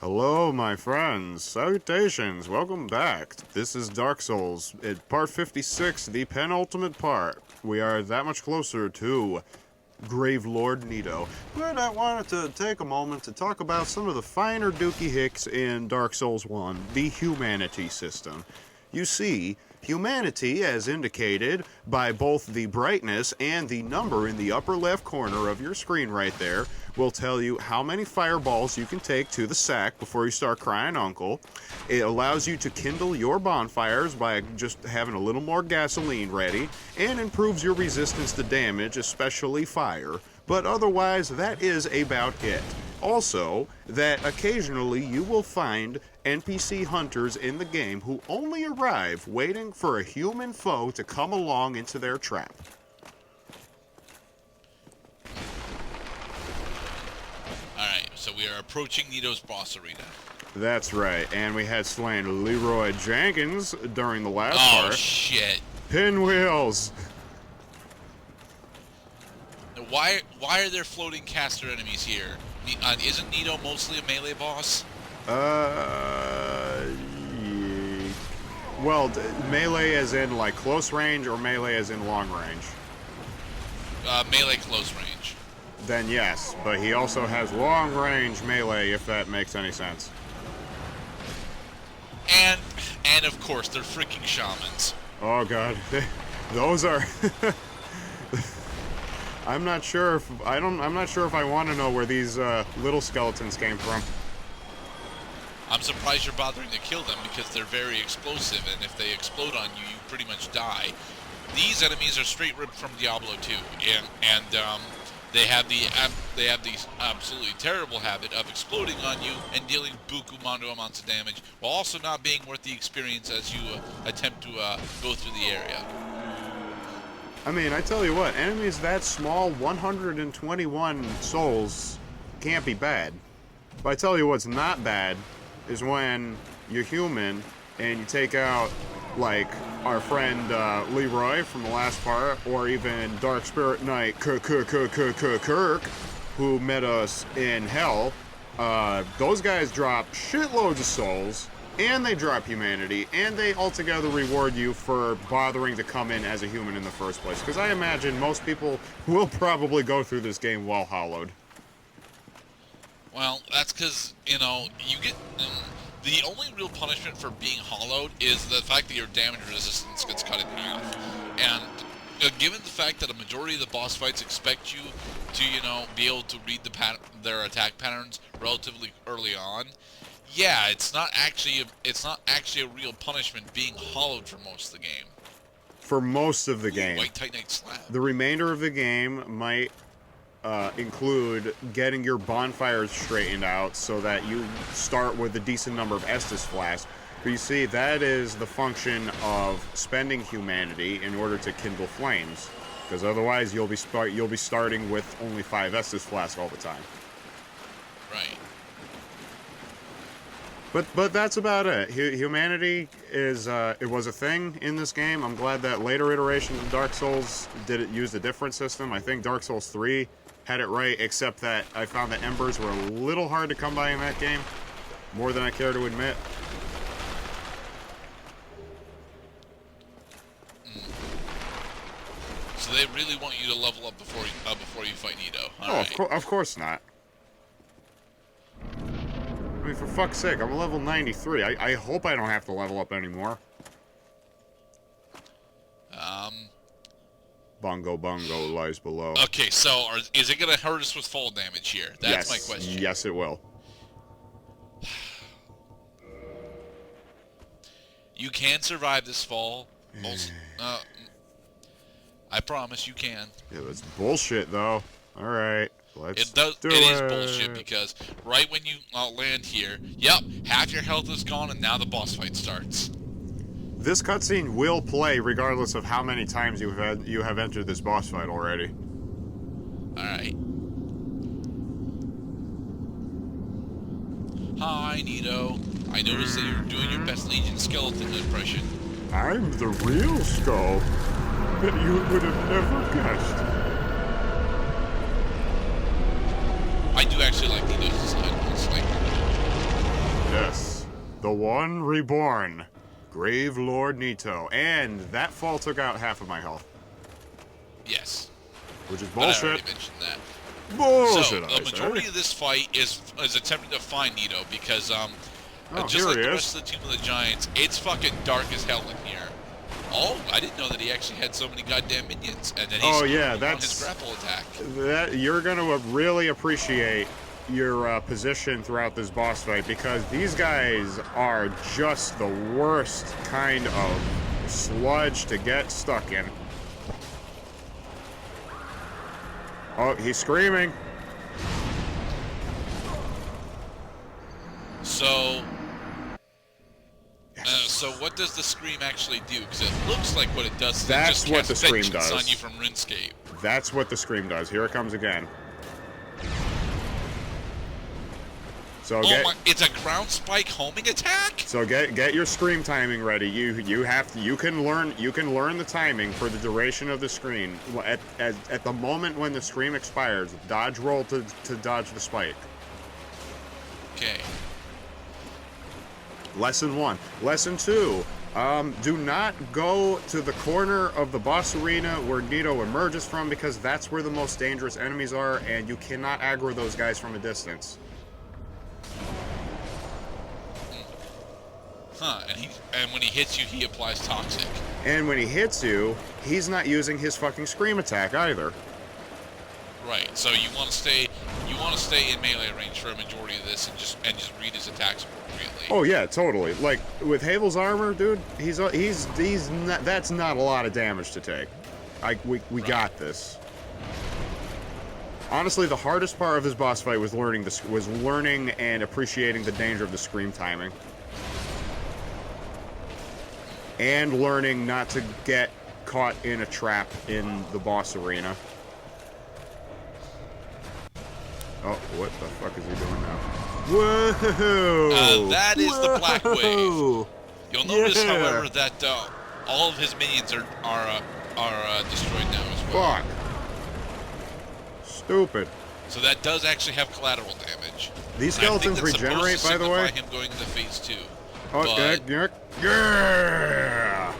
Hello, my friends. Salutations. Welcome back. This is Dark Souls, part 56, the penultimate part. We are that much closer to Grave Lord Nito. But I wanted to take a moment to talk about some of the finer dookie hicks in Dark Souls 1, the humanity system. You see, humanity, as indicated by both the brightness and the number in the upper left corner of your screen right there, will tell you how many fireballs you can take to the sack before you start crying uncle. It allows you to kindle your bonfires by just having a little more gasoline ready, and improves your resistance to damage, especially fire. But otherwise, that is about it. Also, that occasionally you will find NPC hunters in the game who only arrive waiting for a human foe to come along into their trap. Alright, so we are approaching Nito's boss arena. That's right, and we had slain Leroy Jenkins during the last part. Oh, shit. Pinwheels! Why are there floating caster enemies here? Isn't Nito mostly a melee boss? Well, melee as in like close range or melee as in long range? Melee close range. Then yes, but he also has long range melee, if that makes any sense. And of course, they're freaking shamans. Oh god, those are. I'm not sure if I want to know where these little skeletons came from. I'm surprised you're bothering to kill them because they're very explosive, and if they explode on you, you pretty much die. These enemies are straight ripped from Diablo 2, and they have the absolutely terrible habit of exploding on you and dealing buku mondo amounts of damage, while also not being worth the experience as you attempt to go through the area. I mean, I tell you what, enemies that small, 121 souls, can't be bad. But I tell you what's not bad is when you're human and you take out, like, our friend Leroy from the last part, or even Dark Spirit Knight Kirk, who met us in Hell. Those guys drop shitloads of souls, and they drop humanity, and they altogether reward you for bothering to come in as a human in the first place. Because I imagine most people will probably go through this game well hollowed. Well, that's because, you know, you get... the only real punishment for being hollowed is the fact that your damage resistance gets cut in half. And given the fact that a majority of the boss fights expect you to, you know, be able to read their attack patterns relatively early on, yeah, it's not actually a real punishment being hollowed for most of the game. For most of the game. White Titanite Slab. The remainder of the game might include getting your bonfires straightened out so that you start with a decent number of Estus flasks. But you see, that is the function of spending humanity in order to kindle flames, because otherwise you'll be starting with only 5 Estus flasks all the time. Right. But that's about it. Humanity is it was a thing in this game. I'm glad that later iterations of Dark Souls used a different system. I think Dark Souls 3 had it right, except that I found that embers were a little hard to come by in that game, more than I care to admit. So they really want you to level up before you fight Nito. Of course not. I mean, for fuck's sake, I'm a level 93. I hope I don't have to level up anymore. Bongo lies below. Okay, so is it going to hurt us with fall damage here? That's my question. Yes, it will. You can survive this fall. I promise you can. Yeah, that's bullshit, though. All right, let's do it. It is bullshit because right when you land here, yep, half your health is gone, and now the boss fight starts. This cutscene will play regardless of how many times you have entered this boss fight already. Alright. Hi, Nito. I noticed that you're doing your best Legion skeleton impression. I'm the real Skull that you would have never guessed. I do actually like Nito's design. It's like The one reborn. Grave Lord Nito. And that fall took out half of my health. Yes. Which is But I bullshit. already mentioned that. Bullshit, So, the majority of this fight is attempting to find Nito because, just like the rest of the Tomb of the Giants, it's fucking dark as hell in here. Oh, I didn't know that he actually had so many goddamn minions, and then he's on his grapple attack. You're gonna really appreciate your position throughout this boss fight because these guys are just the worst kind of sludge to get stuck in. Oh, he's screaming. So, so what does the scream actually do? Because it looks like what it does is That's it just what the casts scream vengeance does. on you from RuneScape. That's what the scream does. Here it comes again. So it's a ground spike homing attack? So get your scream timing ready. You can learn the timing for the duration of the scream. At the moment when the scream expires, dodge roll to dodge the spike. Okay. Lesson 1. Lesson 2. Do not go to the corner of the boss arena where Nito emerges from because that's where the most dangerous enemies are, and you cannot aggro those guys from a distance. Huh, and when he hits you, he applies toxic. And when he hits you, he's not using his fucking scream attack either. Right. So you want to stay in melee range for a majority of this and just read his attacks appropriately. Oh yeah, totally. Like with Havel's armor, dude, he's not, that's not a lot of damage to take. We got this. Honestly, the hardest part of this boss fight was learning and appreciating the danger of the scream timing. And learning not to get caught in a trap in the boss arena. Oh, what the fuck is he doing now? Whoa! That is the Black Wave. You'll notice, however, that all of his minions are destroyed now as well. Fuck. Stupid. So that does actually have collateral damage. These skeletons regenerate, by the way. Him going into phase 2. Oh, yeah!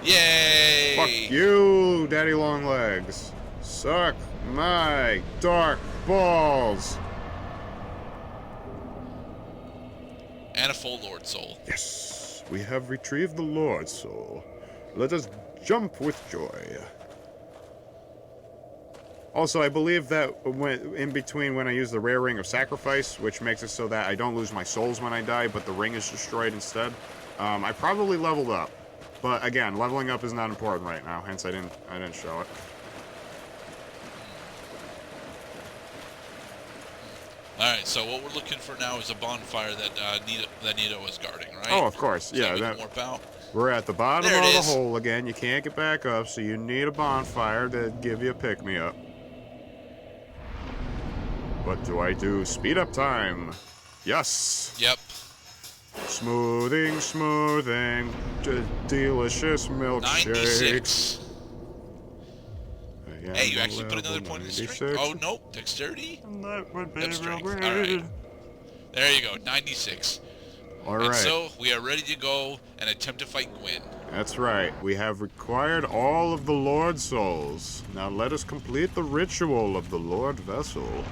Yay! Fuck you, Daddy Longlegs. Suck my dark balls. And a full Lord Soul. Yes, we have retrieved the Lord Soul. Let us jump with joy. Also, I believe that in between when I use the rare ring of sacrifice, which makes it so that I don't lose my souls when I die, but the ring is destroyed instead, I probably leveled up. But again, leveling up is not important right now, hence I didn't show it. Alright, so what we're looking for now is a bonfire that Nito is guarding, right? Oh, of course, yeah. So that warp out. We're at the bottom of the hole again. You can't get back up, so you need a bonfire to give you a pick-me-up. What do I do? Speed up time. Yes. Yep. Smoothing, delicious milkshakes. 96. Hey, you actually put another point in the strength? Oh, no. Dexterity? That would be strength. All right. There you go. 96. All right. And so, we are ready to go and attempt to fight Gwyn. That's right. We have required all of the Lord Souls. Now let us complete the ritual of the Lord Vessel.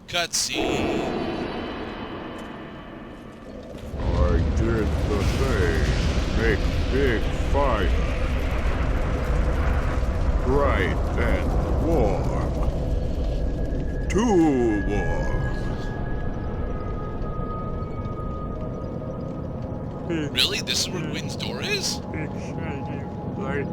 Cutscene. I did the thing. Make big fight. Bright and warm. Too warm. Really? This is where Gwyn's door is? Big shiny light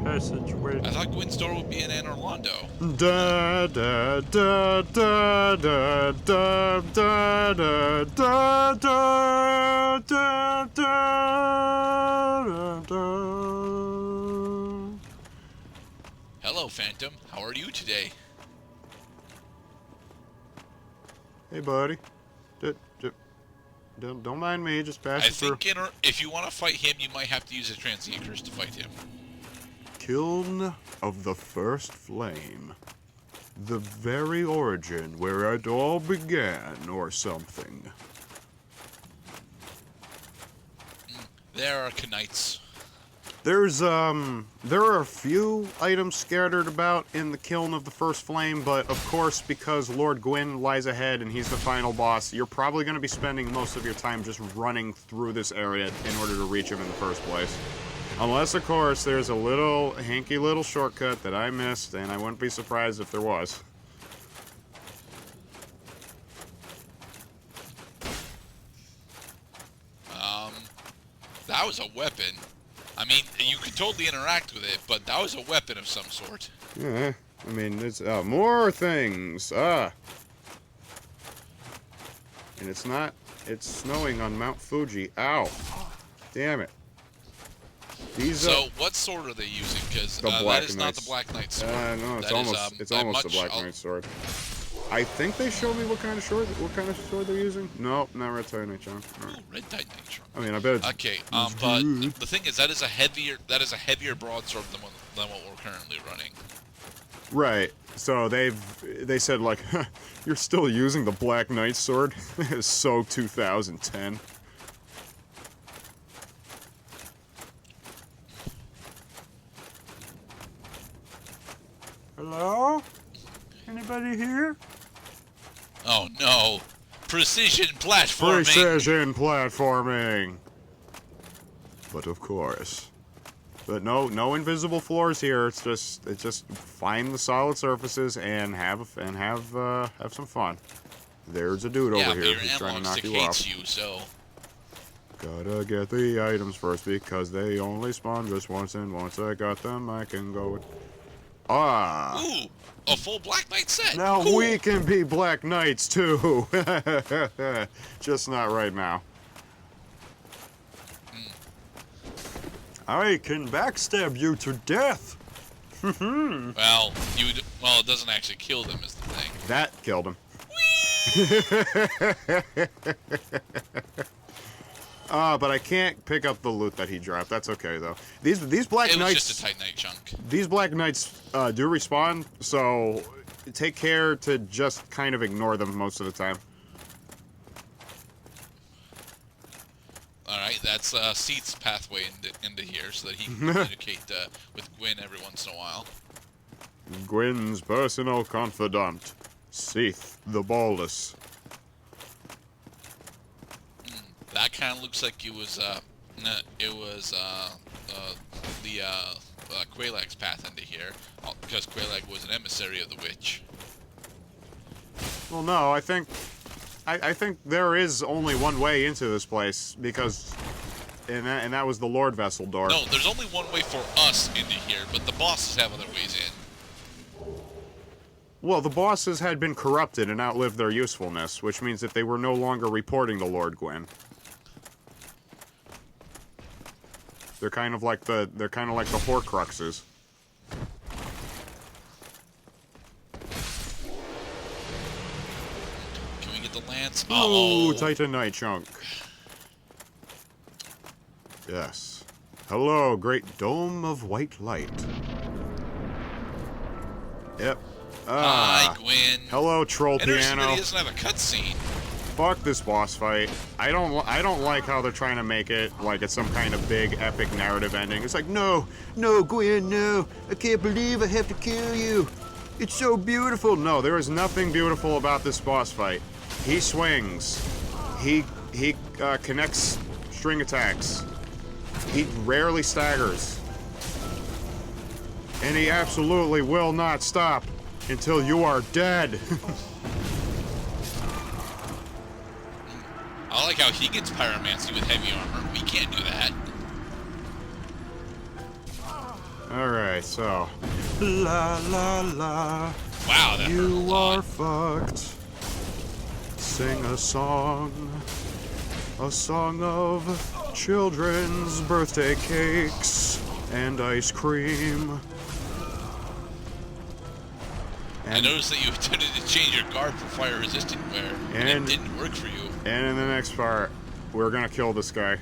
passageway. I thought Gwyn's door would be in Anne Orlando. Da da da da da da da da da da da da da. Hello, Phantom. How are you today? Hey, buddy. Don't mind me. Just passing through. I think if you want to fight him, you might have to use a transient curse to fight him. Kiln of the First Flame. the very origin where it all began or something. There are knights. There are a few items scattered about in the kiln of the first flame, but of course, because Lord Gwyn lies ahead and he's the final boss, you're probably going to be spending most of your time just running through this area in order to reach him in the first place. Unless, of course, there's a little, hanky little shortcut that I missed, and I wouldn't be surprised if there was. That was a weapon. I mean, you could totally interact with it, but that was a weapon of some sort. Yeah, I mean, it's, more things, And it's not, it's snowing on Mount Fuji. Ow. Damn it. These, so, what sword are they using? Because that is not the Black Knight sword. No, it's that almost the Black Knight sword. I think they showed me what kind of sword they're using. Nope, not Red Titanite Chunk. Ooh, Red Titanite Chunk. I mean, I bet it's okay. But the thing is, that is a heavier broadsword than what we're currently running. Right. So they said like, you're still using the Black Knight sword. It's so 2010. Hello? Anybody here? Oh no! Precision platforming. Precision platforming. But of course. But no invisible floors here. It's just find the solid surfaces and have some fun. There's a dude over here who's trying to knock you off. You, so. Gotta get the items first because they only spawn just once, and once I got them, I can go. Ooh, a full Black Knight set. Now cool. we can be Black Knights too. Just not right now. I can backstab you to death. Well, it doesn't actually kill them is the thing. That killed him. But I can't pick up the loot that he dropped. That's okay though. These Black Knights. It was just a Titanite chunk. These Black Knights do respawn, so take care to just kind of ignore them most of the time. All right, that's Seath's pathway into here, so that he can communicate with Gwyn every once in a while. Gwyn's personal confidant, Seath the Ballless. That kind of looks like it was Quaylag's path into here, because Quaylag was an emissary of the witch. Well, no, I think there is only one way into this place because, and that was the Lord Vessel door. No, there's only one way for us into here, but the bosses have other ways in. Well, the bosses had been corrupted and outlived their usefulness, which means that they were no longer reporting to Lord Gwyn. They're kind of like the Horcruxes. Can we get the lance? Oh, Titanite chunk. Yes. Hello, great dome of white light. Yep. Hi, Gwyn. Hello, troll Interesting piano. that he doesn't have a cutscene. Fuck this boss fight. I don't like how they're trying to make it like it's some kind of big epic narrative ending. It's like, no, Gwyn, no. I can't believe I have to kill you. It's so beautiful. No, there is nothing beautiful about this boss fight. He swings. He connects string attacks. He rarely staggers. And he absolutely will not stop until you are dead. I like how he gets pyromancy with heavy armor. We can't do that. Alright, so. La la la. Wow, that hurt a You lot. are fucked. Sing a song of children's birthday cakes and ice cream. I noticed that you attempted to change your garb for fire-resistant wear, and it didn't work for you. And in the next part, we're gonna kill this guy.